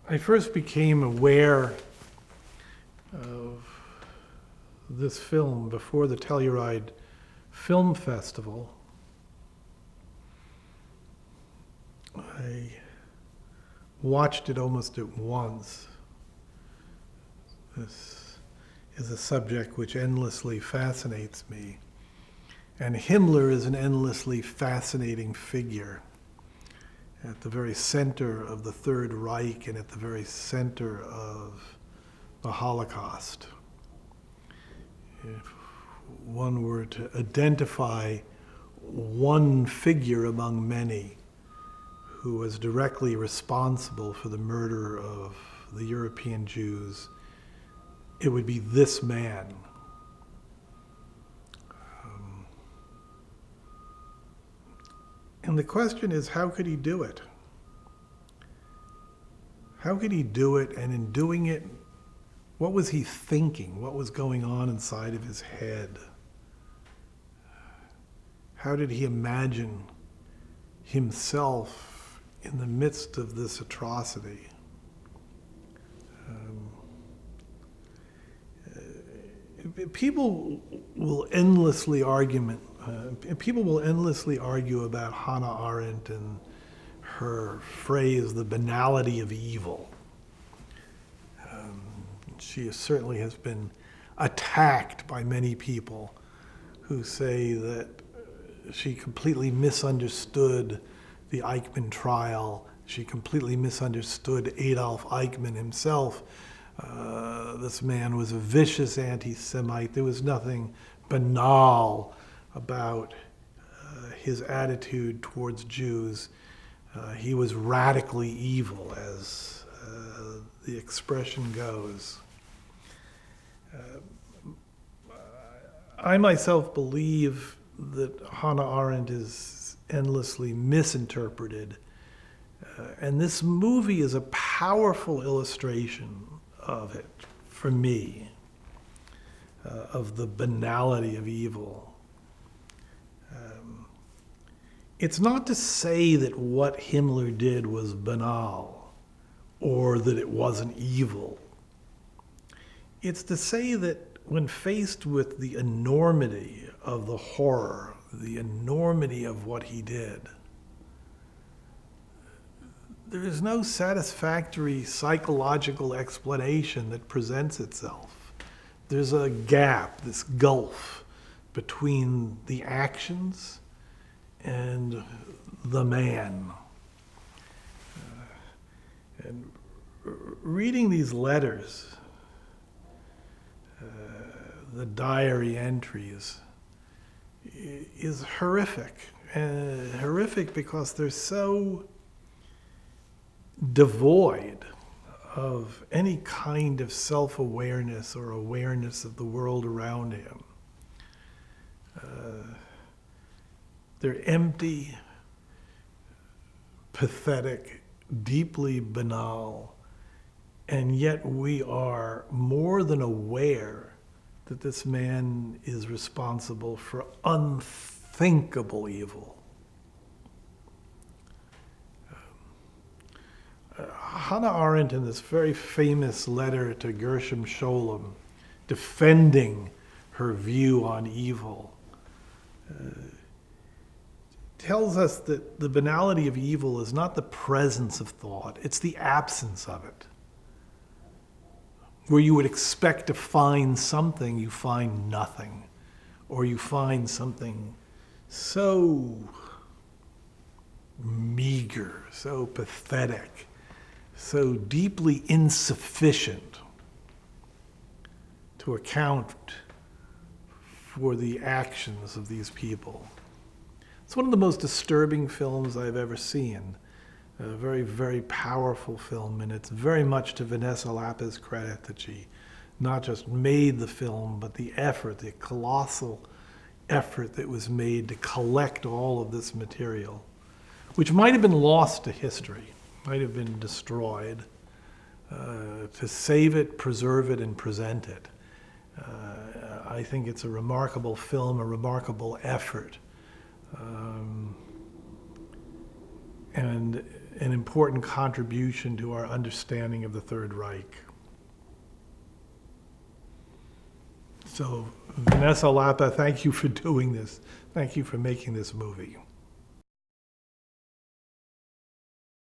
I first became aware of this film before the Telluride Film Festival. I watched it almost at once. This is a subject which endlessly fascinates me. And Himmler is an endlessly fascinating figure at the very center of the Third Reich and at the very center of the Holocaust. If one were to identify one figure among many who was directly responsible for the murder of the European Jews, it would be this man. And the question is, how could he do it? How could he do it? And in doing it, what was he thinking? What was going on inside of his head? How did he imagine himself in the midst of this atrocity? People will endlessly argue about Hannah Arendt and her phrase, the banality of evil. She certainly has been attacked by many people who say that she completely misunderstood the Eichmann trial. She completely misunderstood Adolf Eichmann himself. This man was a vicious anti-Semite. There was nothing banal about his attitude towards Jews. He was radically evil, as the expression goes. I myself believe that Hannah Arendt is endlessly misinterpreted. And this movie is a powerful illustration of it, for me, of the banality of evil. It's not to say that what Himmler did was banal or that it wasn't evil. It's to say that when faced with the enormity of the horror, the enormity of what he did, there is no satisfactory psychological explanation that presents itself. There's a gap, this gulf between the actions and the man. And reading these letters, the diary entries, is horrific. Horrific because they're so devoid of any kind of self-awareness or awareness of the world around him. They're empty, pathetic, deeply banal, and yet we are more than aware that this man is responsible for unthinkable evil. Hannah Arendt, in this very famous letter to Gershom Scholem, defending her view on evil, tells us that the banality of evil is not the presence of thought, it's the absence of it. Where you would expect to find something, you find nothing. Or you find something so meager, so pathetic, so deeply insufficient to account for the actions of these people. It's one of the most disturbing films I've ever seen. A very, very powerful film, and it's very much to Vanessa Lappa's credit that she not just made the film, but the effort, the colossal effort that was made to collect all of this material, which might have been lost to history, might have been destroyed, to save it, preserve it, and present it. I think it's a remarkable film, a remarkable effort. and an important contribution to our understanding of the Third Reich. So, Vanessa Lapa, thank you for doing this. Thank you for making this movie.